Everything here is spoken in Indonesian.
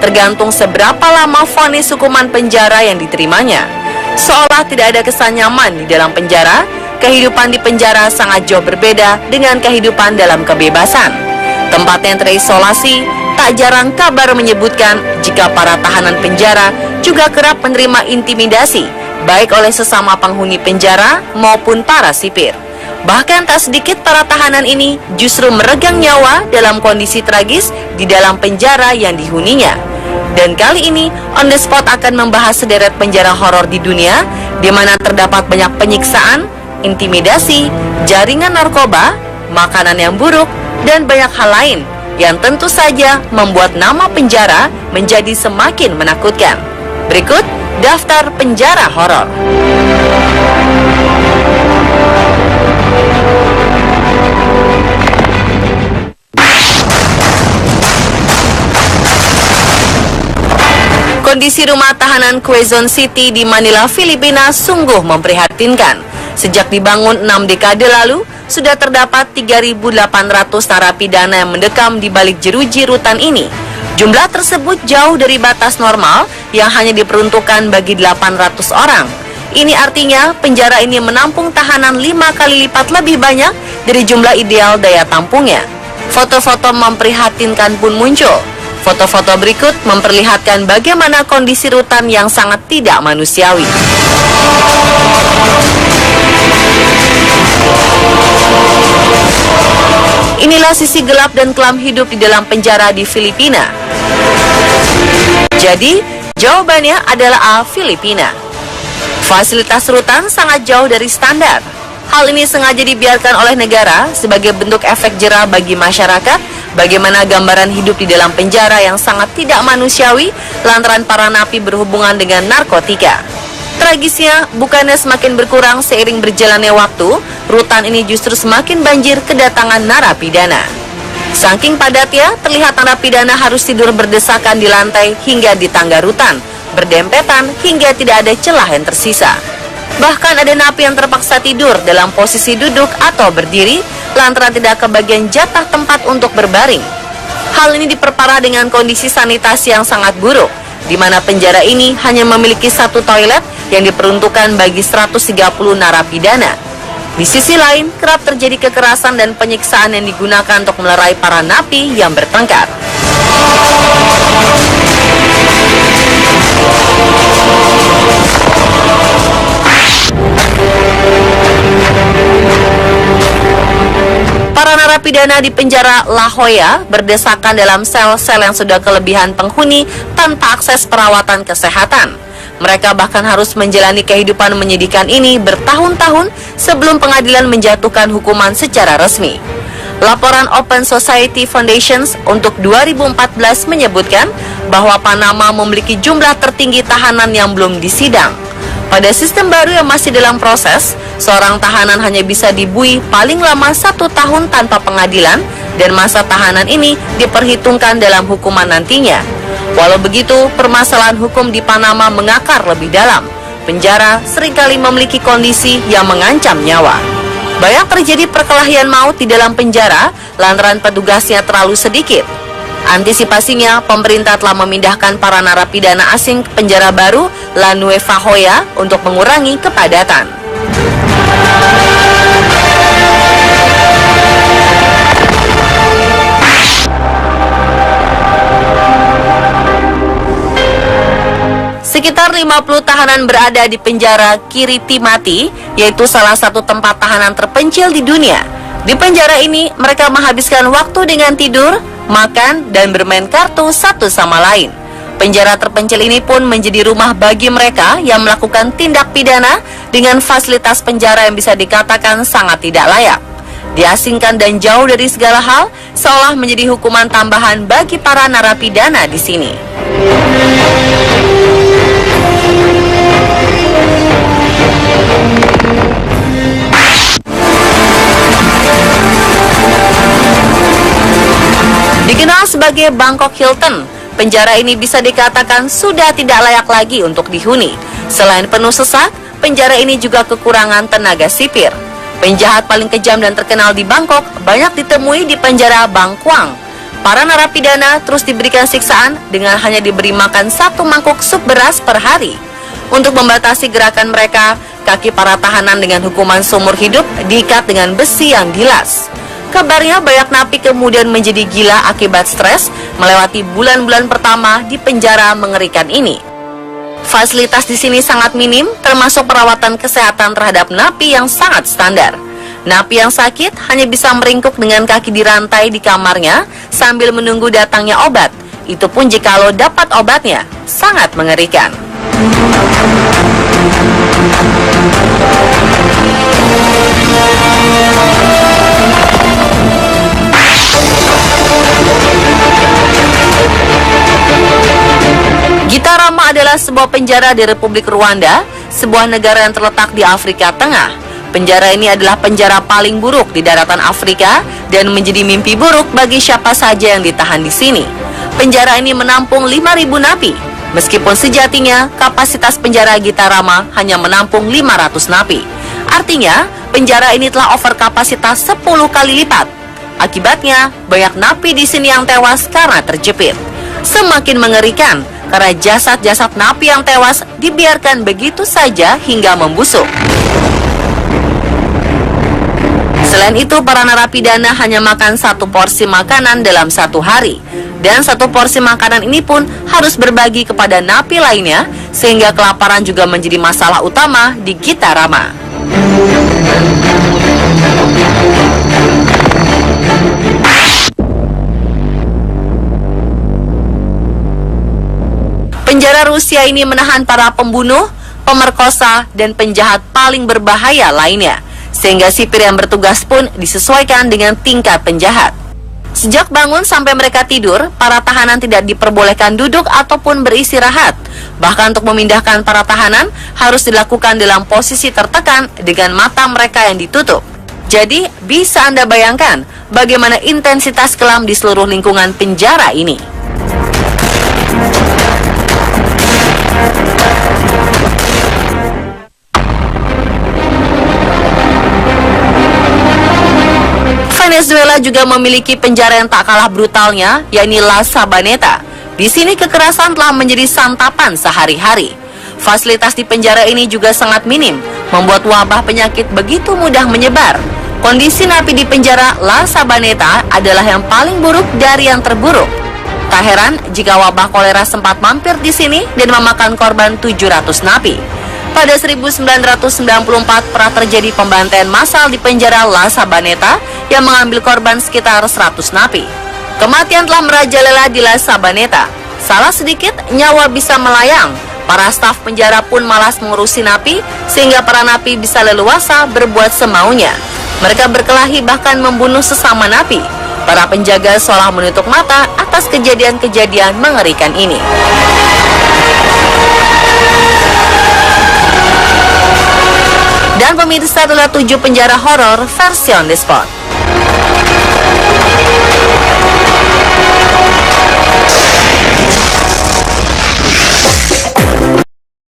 tergantung seberapa lama vonis hukuman penjara yang diterimanya. Seolah tidak ada kesan nyaman di dalam penjara, kehidupan di penjara sangat jauh berbeda dengan kehidupan dalam kebebasan. Tempat yang terisolasi, tak jarang kabar menyebutkan jika para tahanan penjara juga kerap menerima intimidasi, baik oleh sesama penghuni penjara maupun para sipir. Bahkan tak sedikit para tahanan ini justru meregang nyawa dalam kondisi tragis di dalam penjara yang dihuninya. Dan kali ini On The Spot akan membahas sederet penjara horor di dunia, di mana terdapat banyak penyiksaan, intimidasi, jaringan narkoba, makanan yang buruk, dan banyak hal lain yang tentu saja membuat nama penjara menjadi semakin menakutkan. Berikut daftar penjara horor. Kondisi rumah tahanan Quezon City di Manila, Filipina sungguh memprihatinkan. Sejak dibangun 6 dekade lalu, sudah terdapat 3.800 narapidana yang mendekam di balik jeruji rutan ini. Jumlah tersebut jauh dari batas normal yang hanya diperuntukkan bagi 800 orang. Ini artinya penjara ini menampung tahanan 5 kali lipat lebih banyak dari jumlah ideal daya tampungnya. Foto-foto memprihatinkan pun muncul. Foto-foto berikut memperlihatkan bagaimana kondisi rutan yang sangat tidak manusiawi. Inilah sisi gelap dan kelam hidup di dalam penjara di Filipina. Jadi, jawabannya adalah A, Filipina. Fasilitas rutan sangat jauh dari standar. Hal ini sengaja dibiarkan oleh negara sebagai bentuk efek jera bagi masyarakat bagaimana gambaran hidup di dalam penjara yang sangat tidak manusiawi lantaran para napi berhubungan dengan narkotika. Tragisnya, bukannya semakin berkurang seiring berjalannya waktu, rutan ini justru semakin banjir kedatangan narapidana. Saking padatnya, terlihat narapidana harus tidur berdesakan di lantai hingga di tangga rutan, berdempetan hingga tidak ada celah yang tersisa. Bahkan ada napi yang terpaksa tidur dalam posisi duduk atau berdiri lantaran tidak kebagian jatah tempat untuk berbaring. Hal ini diperparah dengan kondisi sanitasi yang sangat buruk, di mana penjara ini hanya memiliki 1 toilet yang diperuntukkan bagi 130 narapidana. Di sisi lain, kerap terjadi kekerasan dan penyiksaan yang digunakan untuk melerai para napi yang bertengkar. Para narapidana di penjara La Jolla berdesakan dalam sel-sel yang sudah kelebihan penghuni tanpa akses perawatan kesehatan. Mereka bahkan harus menjalani kehidupan menyedihkan ini bertahun-tahun sebelum pengadilan menjatuhkan hukuman secara resmi. Laporan Open Society Foundations untuk 2014 menyebutkan bahwa Panama memiliki jumlah tertinggi tahanan yang belum disidang. Pada sistem baru yang masih dalam proses, seorang tahanan hanya bisa dibui paling lama 1 tahun tanpa pengadilan dan masa tahanan ini diperhitungkan dalam hukuman nantinya. Walau begitu, permasalahan hukum di Panama mengakar lebih dalam. Penjara seringkali memiliki kondisi yang mengancam nyawa. Banyak terjadi perkelahian maut di dalam penjara lantaran petugasnya terlalu sedikit. Antisipasinya, pemerintah telah memindahkan para narapidana asing ke penjara baru La Nueva Jolla untuk mengurangi kepadatan. Sekitar 50 tahanan berada di penjara Kiriti Mati, yaitu salah satu tempat tahanan terpencil di dunia. Di penjara ini, mereka menghabiskan waktu dengan tidur, makan, dan bermain kartu satu sama lain. Penjara terpencil ini pun menjadi rumah bagi mereka yang melakukan tindak pidana dengan fasilitas penjara yang bisa dikatakan sangat tidak layak. Diasingkan dan jauh dari segala hal, seolah menjadi hukuman tambahan bagi para narapidana di sini. Dikenal sebagai Bangkok Hilton, penjara ini bisa dikatakan sudah tidak layak lagi untuk dihuni. Selain penuh sesak, penjara ini juga kekurangan tenaga sipir. Penjahat paling kejam dan terkenal di Bangkok banyak ditemui di penjara Bangkwang. Para narapidana terus diberikan siksaan dengan hanya diberi makan 1 mangkuk sup beras per hari. Untuk membatasi gerakan mereka, kaki para tahanan dengan hukuman seumur hidup diikat dengan besi yang gilas. Kabarnya banyak napi kemudian menjadi gila akibat stres melewati bulan-bulan pertama di penjara mengerikan ini. Fasilitas di sini sangat minim, termasuk perawatan kesehatan terhadap napi yang sangat standar. Napi yang sakit hanya bisa meringkuk dengan kaki dirantai di kamarnya sambil menunggu datangnya obat. Itu pun jikalau dapat obatnya, sangat mengerikan. Gitarama adalah sebuah penjara di Republik Rwanda, sebuah negara yang terletak di Afrika Tengah. Penjara ini adalah penjara paling buruk di daratan Afrika dan menjadi mimpi buruk bagi siapa saja yang ditahan di sini. Penjara ini menampung 5.000 napi, meskipun sejatinya kapasitas penjara Gitarama hanya menampung 500 napi. Artinya, penjara ini telah over kapasitas 10 kali lipat. Akibatnya, banyak napi di sini yang tewas karena terjepit. Semakin mengerikan, karena jasad-jasad napi yang tewas dibiarkan begitu saja hingga membusuk. Selain itu, para narapidana hanya makan 1 porsi makanan dalam 1 hari. Dan 1 porsi makanan ini pun harus berbagi kepada napi lainnya, sehingga kelaparan juga menjadi masalah utama di Gitarama. Penjara Rusia ini menahan para pembunuh, pemerkosa, dan penjahat paling berbahaya lainnya, sehingga sipir yang bertugas pun disesuaikan dengan tingkat penjahat. Sejak bangun sampai mereka tidur, para tahanan tidak diperbolehkan duduk ataupun beristirahat. Bahkan untuk memindahkan para tahanan harus dilakukan dalam posisi tertekan dengan mata mereka yang ditutup. Jadi, bisa Anda bayangkan bagaimana intensitas kelam di seluruh lingkungan penjara ini. Venezuela juga memiliki penjara yang tak kalah brutalnya, yakni La Sabaneta. Di sini kekerasan telah menjadi santapan sehari-hari. Fasilitas di penjara ini juga sangat minim, membuat wabah penyakit begitu mudah menyebar. Kondisi napi di penjara La Sabaneta adalah yang paling buruk dari yang terburuk. Tak heran jika wabah kolera sempat mampir di sini dan memakan korban 700 napi. Pada 1994 pernah terjadi pembantaian massal di penjara La Sabaneta yang mengambil korban sekitar 100 napi. Kematian telah merajalela di La Sabaneta. Salah sedikit, nyawa bisa melayang. Para staf penjara pun malas mengurusi napi, sehingga para napi bisa leluasa berbuat semaunya. Mereka berkelahi bahkan membunuh sesama napi. Para penjaga seolah menutup mata atas kejadian-kejadian mengerikan ini. Dan pemirsa, adalah 7 penjara horor versi On The Spot.